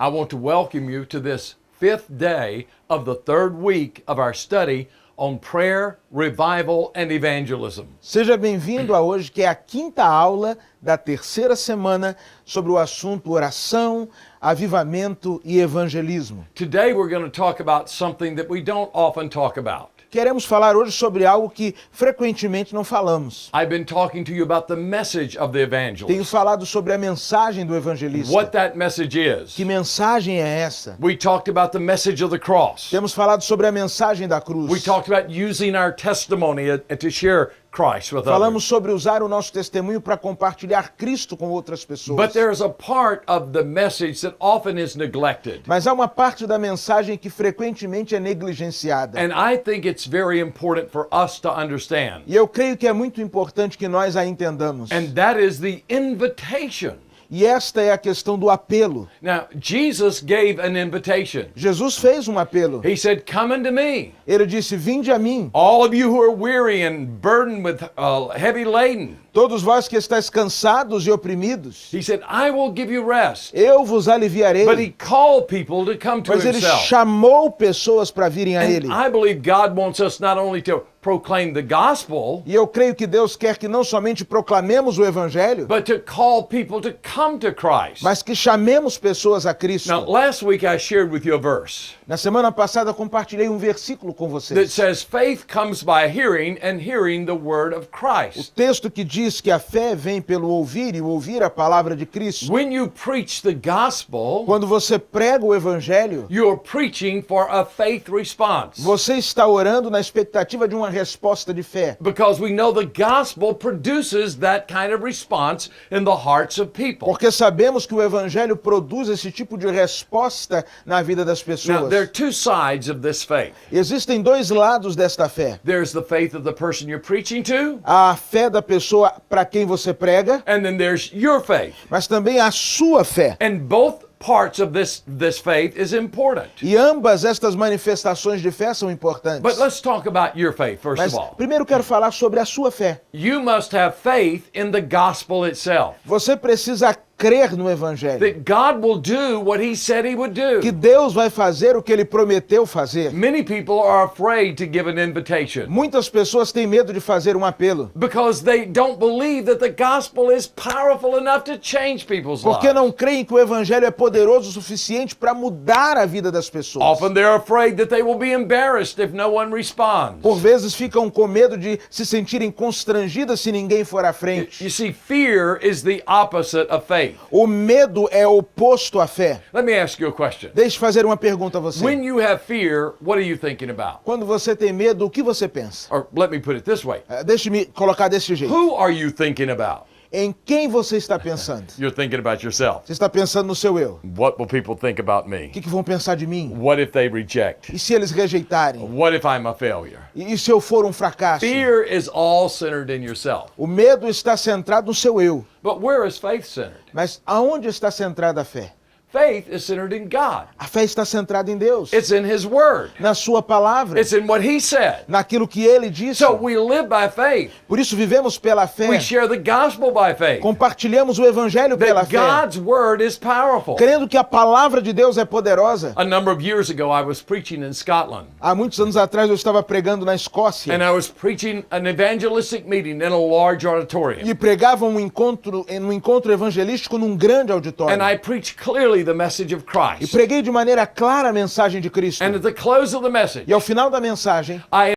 I want to welcome you to this fifth day of the third week of our study on prayer, revival, and evangelism. Seja bem-vindo a hoje, que é a quinta aula da terceira semana sobre o assunto oração, avivamento e evangelismo. Today we're going to talk about something that we don't often talk about. Queremos falar hoje sobre algo que frequentemente não falamos. I've been talking to you about the message of the Tenho evangelist. falado sobre a mensagem do evangelista. What that message is. Que mensagem é essa? We talked about the message of the cross. Temos falado sobre a mensagem da cruz. We talked about using our testimony to share Christ with Falamos others. sobre usar o nosso testemunho para compartilhar Cristo com outras pessoas. But there's a part of the message that often is neglected. Mas há uma parte da mensagem que frequentemente é negligenciada. And I think it's very important for us to understand. E eu creio que é muito importante que nós a entendamos. And that is the invitation. E esta é a questão do apelo. Now, Jesus gave an invitation. Jesus fez um apelo. He said, "Come unto me, Ele disse, vinde a mim, all of you who are weary and burdened with heavy laden." todos vós que estáis cansados e oprimidos. He said, "I will give you rest." Eu vos aliviarei. But he called people to come to Mas ele himself. chamou pessoas para virem a ele. And I believe God wants us not only to proclaim the gospel, E eu creio que Deus quer que não somente proclamemos o evangelho, but to call people to come to Christ. mas que chamemos pessoas a Cristo. Now, last week I shared with you a verse Na semana passada compartilhei um versículo com that vocês. says faith comes by hearing and hearing the word of O Christ. texto que diz que a fé vem pelo ouvir e o ouvir a palavra de Cristo. When you preach the gospel, Quando você prega o evangelho, you're preaching for a faith response. você está orando na expectativa de uma resposta de fé. Because we know the gospel produces that kind of response in the hearts of people. Porque sabemos que o evangelho produz esse tipo de resposta na vida das Now, pessoas. there are two sides of this faith. Existem dois lados desta fé. There's the faith of the person you're preaching to, A fé da pessoa para quem você prega, and then there's your faith. mas também a sua fé. And both parts of this faith is important. E ambas estas manifestações de fé são importantes. But let's talk about your faith first Mas of all. primeiro quero falar sobre a sua fé. You must have faith in the gospel itself. Você precisa crer no evangelho. That God will do what he said he would Que do. Deus vai fazer o que ele prometeu fazer. Many people are afraid to give an invitation Muitas pessoas têm medo de fazer um apelo, because they don't believe that the gospel is powerful enough to change people's porque lives. não creem que o evangelho é poderoso o suficiente para mudar a vida das pessoas. Often they're afraid that they will be embarrassed if no one responds. Por vezes ficam com medo de se sentirem constrangidas se ninguém for à frente. You see, fear is the opposite of faith. O medo é oposto à fé. Let me ask you a question. Deixe eu fazer uma pergunta a você. When you have fear, what are you thinking about? Quando você tem medo, o que você pensa? Or let me put it this way. Deixe-me colocar desse jeito. Who are you thinking about? Em quem você está pensando? You're thinking about yourself. Você está pensando no seu eu. What will people think about me? O que vão pensar de mim? What if they reject? E se eles rejeitarem? What if I'm a failure? E se eu for um fracasso? Fear is all centered in yourself. O medo está centrado no seu eu. But where is faith centered? Mas aonde está centrada a fé? Faith is centered in God. A fé está centrada em Deus. It's in His Word. Na sua palavra. It's in what He said. Naquilo que Ele disse. So we live by faith. Por isso vivemos pela fé. We share the gospel by faith. Compartilhamos o evangelho pela That fé. God's Word is powerful. Crendo que a palavra de Deus é poderosa. A number of years ago, I was preaching in Scotland. Há muitos anos atrás eu estava pregando na Escócia. And I was preaching an evangelistic meeting in a large auditorium. E pregava um encontro evangelístico num grande auditório. And I preached clearly the message of E Christ. preguei de maneira clara a mensagem de Cristo. And at the close of the message, E ao final da mensagem, I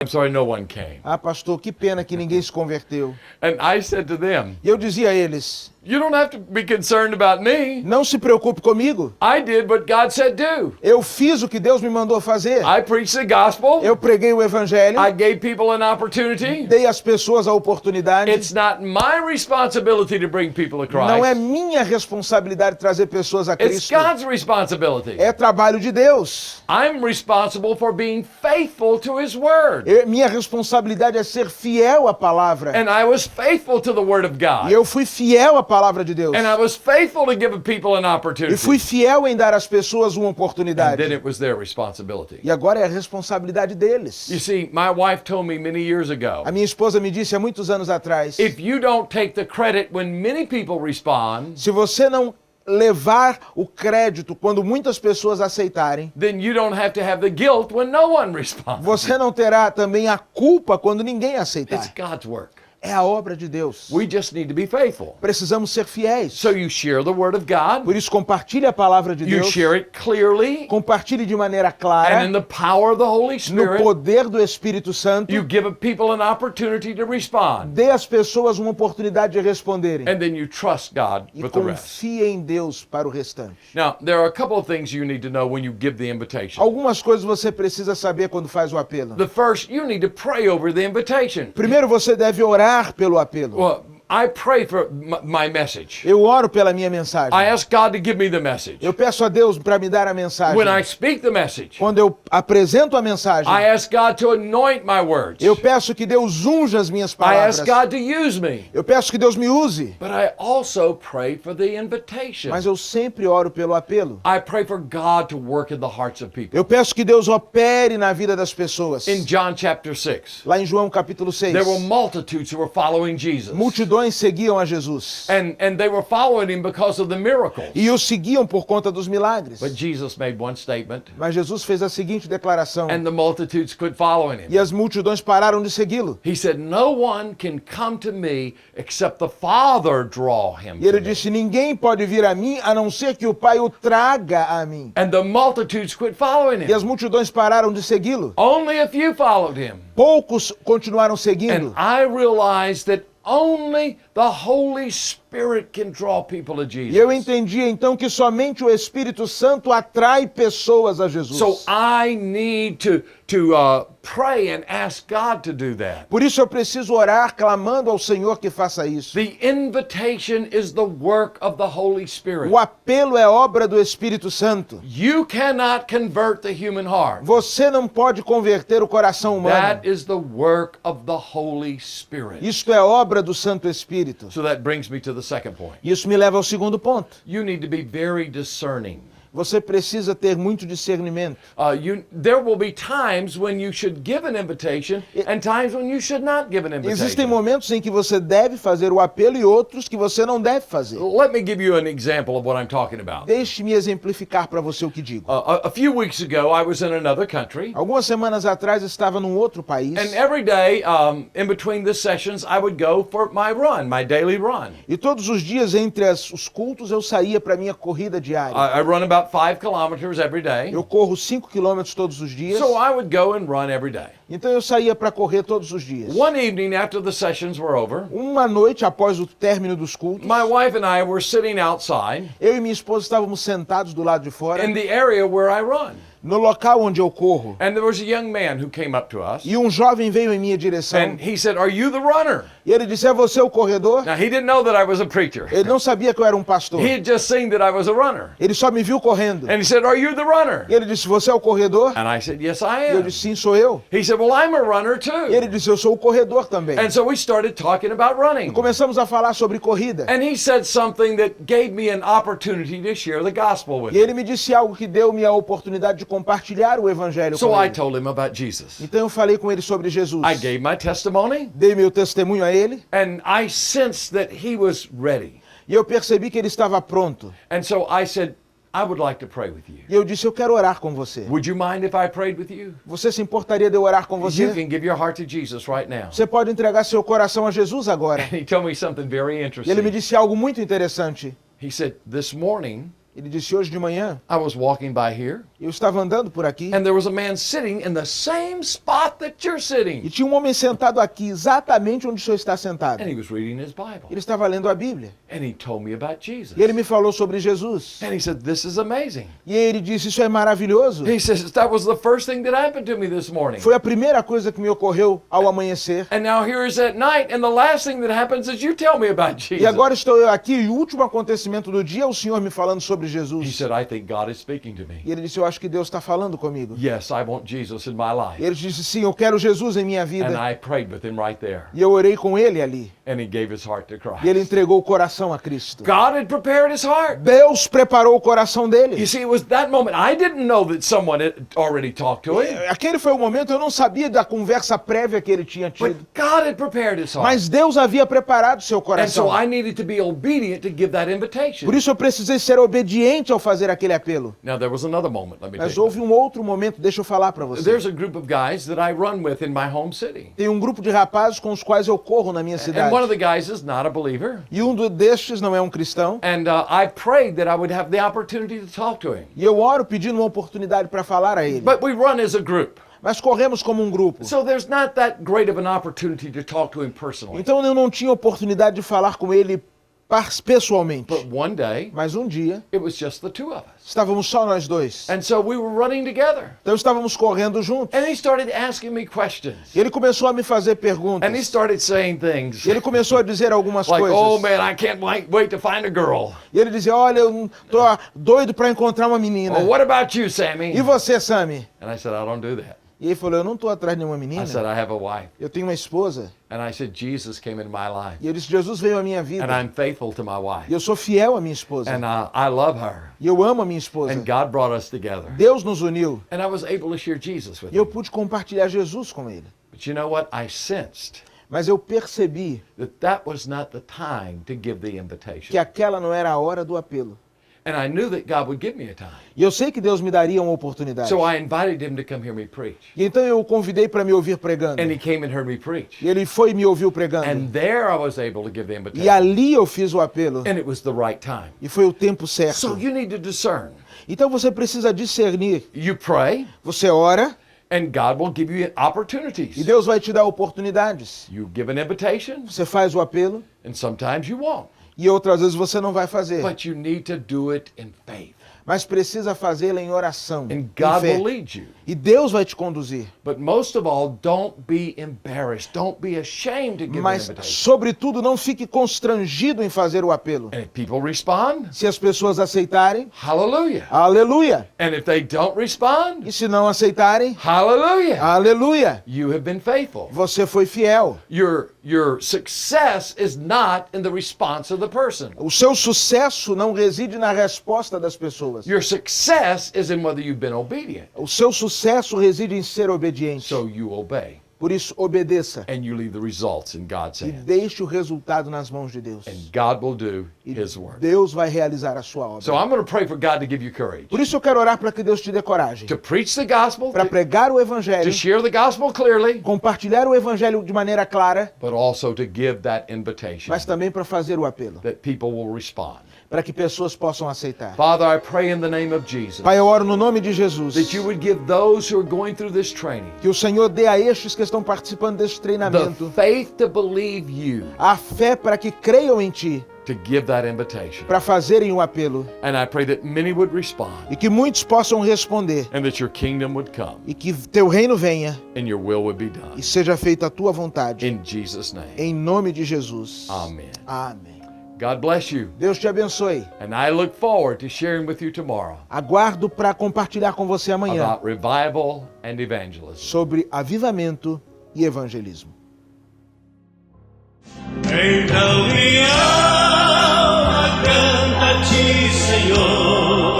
I'm sorry, no one came. pastor, que pena que ninguém se converteu. And I said to them, E eu dizia a eles, You don't have to be concerned about me. Não se preocupe comigo. I did what God said do. Eu fiz o que Deus me mandou fazer. I preached the gospel. Eu preguei o evangelho. I gave people an opportunity. Dei às pessoas a oportunidade. It's not my responsibility to bring people to Não é Christ. minha responsabilidade trazer pessoas a It's Cristo. God's responsibility. É trabalho de Deus. I'm responsible for being faithful to His Word. Minha responsabilidade é ser fiel à palavra. And I was faithful to the Word of God. E eu fui fiel à palavra de Deus. And I was faithful to give people an E opportunity. fui fiel em dar às pessoas uma And then oportunidade. it was their responsibility. E agora é a responsabilidade deles. You see, my wife told me many years ago, A minha esposa me disse há muitos anos atrás, if you don't take the credit when many people respond, se você não levar o crédito quando muitas pessoas aceitarem, then you don't have to have the guilt when no one responds. você não terá também a culpa quando ninguém It's aceitar. God's work. É a obra de Deus. We just need to be faithful. Precisamos ser fiéis. So you share the Word of God, Por isso, compartilhe a palavra de you Deus. share it clearly, Compartilhe de maneira and clara, in the power of the Holy no Spirit, poder do Espírito Santo. you give people an opportunity to respond. Dê às pessoas uma oportunidade de responderem. And then you trust God E with the rest. confie em Deus para o restante. Now, there are a couple of things you need to know when you give the invitation. Algumas coisas você precisa saber quando faz o apelo. The first, you need to pray over the invitation. Primeiro, você deve orar pelo apelo. Well, I pray for my message. Eu oro pela minha mensagem. I ask God to give me the message. Eu peço a Deus para me dar a mensagem. When I speak the message, Quando eu apresento a mensagem, I ask God to anoint my words. eu peço que Deus unja as minhas I palavras. ask God to use me. Eu peço que Deus me use. But I also pray for the invitation. Mas eu sempre oro pelo apelo. I pray for God to work in the hearts of people. Eu peço que Deus opere na vida das pessoas. In John chapter 6, Lá em João capítulo 6, there were multitudes who were following Jesus. multidões seguiam a Jesus. And they were following him because of the miracles. E o seguiam por conta dos milagres. But Jesus made one statement, Mas Jesus fez a seguinte declaração. and the multitudes quit following him. E as multidões pararam de segui-lo. He said, no one can come to me except the Father draw him E ele to me. disse, ninguém pode vir a mim a não ser que o Pai o traga a mim. And the multitudes quit following E him. as multidões pararam de segui-lo. Only a few followed him. Poucos continuaram seguindo. And I realized that only the Holy Spirit can draw people to E eu Jesus. entendi então que somente o Espírito Santo atrai pessoas a Jesus. So I need to pray and ask God to do that. Por isso eu preciso orar clamando ao Senhor que faça isso. The invitation is the work of the Holy Spirit. O apelo é obra do Espírito Santo. You cannot convert the human heart. Você não pode converter o coração humano. That is the work of the Holy Spirit. Isto é obra do Santo Espírito. So that brings me to the second point. Isso me leva ao segundo ponto. You need to be very discerning. Você precisa ter muito discernimento. There will be times when you should give an invitation and times when you should not give an Existem invitation. momentos em que você deve fazer o apelo e outros que você não deve fazer. Let me give you an example of what I'm talking about. Deixe-me exemplificar para você o que digo. A few weeks ago, I was in another country, Algumas semanas atrás estava num outro país and every day in between the sessions, I would go for my run, my daily run. e todos os dias entre os cultos eu saía para minha corrida diária. I run about 5 kilometers every day. Eu corro 5 quilômetros todos os dias. So I would go and run every day. Então eu saía para correr todos os dias. One evening after the sessions were over, Uma noite após o término dos cultos, my wife and I were sitting outside eu e minha esposa estávamos sentados do lado de fora, in the area where I run. no local onde eu corro. And there was a young man who came up to us, E um jovem veio em minha direção and he said, "Are you the runner?" e ele disse, é você o corredor? Now, he didn't know that I was a preacher. Ele não sabia que eu era um pastor. He had just seen that I was a runner. Ele só me viu correndo. And he said, "Are you the runner?" E ele disse, você é o corredor? And I said, "Yes, I E eu am." disse, sim, sou eu. He said, "Well, I'm a runner E too." ele disse, eu sou o corredor também. And so we started talking about running. Começamos a falar sobre corrida. And he said something that gave me an opportunity to share the gospel with E him. ele me disse algo que deu-me a oportunidade de compartilhar o evangelho So com I ele. told him about Jesus. Então eu falei com ele sobre Jesus. I gave my testimony, Dei meu testemunho a ele and I sensed that he was ready. e eu percebi que ele estava pronto. And so I said, "I would like to pray with you. E eu disse, eu quero orar com você. Would you mind if I prayed with you?" Você se importaria de eu orar com You você? can give your heart to Jesus right now. Você pode entregar seu coração a Jesus agora. And he told me something very E ele me interesting. disse algo muito interessante. He said, "This morning, Ele disse, hoje de manhã, I was walking by here, Eu estava andando por aqui and there was a man sitting in the same spot that you're e sitting. tinha um homem sentado aqui, exatamente onde o senhor está sentado. And he was reading his Bible. Ele estava lendo a Bíblia. And he told me about Jesus. E ele me falou sobre Jesus. And he said, this is amazing. E ele disse, isso é maravilhoso. He says, that was the first thing that happened to me this morning. Foi a primeira coisa que me ocorreu ao amanhecer. And now here is at night, and the last thing that happens is you tell me about Jesus. E agora estou eu aqui e o último acontecimento do dia é o Senhor me falando sobre He Jesus. said, I think God is speaking to me. E ele disse, eu acho que Deus está falando comigo. Yes, I want Jesus in my life. E ele disse, sim, eu quero Jesus em minha And vida. I prayed with him right there. E eu orei com ele ali. And he gave his heart to E ele Christ. entregou o coração a Cristo. God had prepared his heart. Deus preparou o coração dele. You see, it was that moment. I didn't know that someone had already talked to him. Aquele foi o momento, eu não sabia da conversa prévia que ele tinha But tido. God had prepared his heart. Mas Deus havia preparado seu And so coração. I needed to be obedient to give that invitation. Por isso eu precisei ser obediente ao fazer aquele apelo. Now, there was another moment, let me tell Mas you. houve um outro momento, deixa eu falar para você. There's a group of guys that I run with in my home city. Tem um grupo de rapazes com os quais eu corro na minha And cidade. one of the guys is not a believer. E um destes não é um cristão. And I prayed that I would have the opportunity to talk to him. E eu oro pedindo uma oportunidade para falar a ele. But we run as a group. Mas corremos como um grupo. So there's not that great of an opportunity to talk to him personally. Então eu não tinha oportunidade de falar com ele pessoalmente. But one day, Mas um dia, it was just the two of us. estávamos só nós dois. And so we were running together. Então estávamos correndo juntos. And he started asking me questions. E ele começou a me fazer And he perguntas. started saying things E ele começou a dizer algumas like, oh coisas. man, I can't wait to find a girl. E ele dizia, olha, eu tô doido para encontrar uma menina. Oh, what about you, Sammy? E você, Sammy? And I said, I don't do that. E ele falou, eu não tô atrás de nenhuma I menina. said, I have a wife. Eu tenho uma esposa. And I said, Jesus came into my life. E eu disse, Jesus veio à minha And vida. I'm faithful to my E wife. eu sou fiel à minha esposa. And I love her. E eu amo a minha esposa. And God brought us together. Deus nos uniu. And I was able to share Jesus with E eu him. pude compartilhar Jesus com ele. But you know what? I sensed Mas eu percebi that was not the time to give the que invitation. aquela não era a hora do apelo. And I knew that God would give me a time. E eu sei que Deus me daria uma oportunidade. So I invited him to come hear me preach. E então eu o convidei para me ouvir pregando. And he came and heard me preach. E ele foi e me ouviu pregando. And there I was able to give the E invitation. ali eu fiz o apelo. And it was the right time. E foi o tempo So certo. you need to discern. Então você precisa discernir. You pray, Você ora and God will give you opportunities. e Deus vai te dar oportunidades. You give an invitation, Você faz o apelo and sometimes you won't. e outras vezes você não vai fazer. But you need to do it in faith. Mas precisa fazê-la em oração, And em God fé. will lead you. E Deus vai te conduzir. But most of all, don't be embarrassed. Don't be ashamed to give an Mas, invitation. sobretudo, não fique constrangido em fazer o apelo. And if people respond, Se as pessoas aceitarem, hallelujah. aleluia. And if they don't respond, E se não aceitarem, hallelujah. aleluia. You have been faithful. Você foi fiel. Your success is not in the response of the person. O seu sucesso não reside na resposta das pessoas. Your success is in whether you've been obedient. O seu sucesso reside em ser obediente. So you obey Por isso, obedeça and you leave the results in God's e hands. deixe o resultado nas mãos de Deus. And God will do E His work. Deus vai realizar a sua obra. So I'm going to pray for God to give you courage Por isso eu quero orar para que Deus te dê coragem. to preach the gospel, Para to pregar o evangelho, share the gospel clearly, compartilhar o evangelho de maneira clara, but also to give that invitation mas também para fazer o apelo, that people will respond. para que pessoas possam aceitar. Father, I pray in the name of Jesus Pai, eu oro no nome de Jesus, that you would give those who are going through this training que o Senhor dê a estes que estão participando deste the treinamento faith to believe you, a fé para que creiam em Ti, to give that invitation. para fazerem o apelo, And I pray that many would respond e que muitos possam responder, and that your kingdom would come e que Teu reino venha and your will would be e done. seja feita a Tua vontade. In Jesus' name. Em nome de Jesus. Amen. Amém. God bless you. Deus te abençoe. And I look forward to sharing with you tomorrow Aguardo para compartilhar com você amanhã about revival and evangelism. sobre avivamento e evangelismo. Então minha alma canta a ti, Senhor.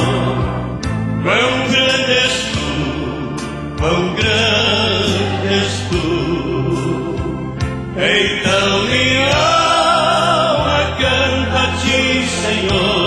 Quão grande és tu, quão grande és tu. Então minha alma canta a ti, Senhor.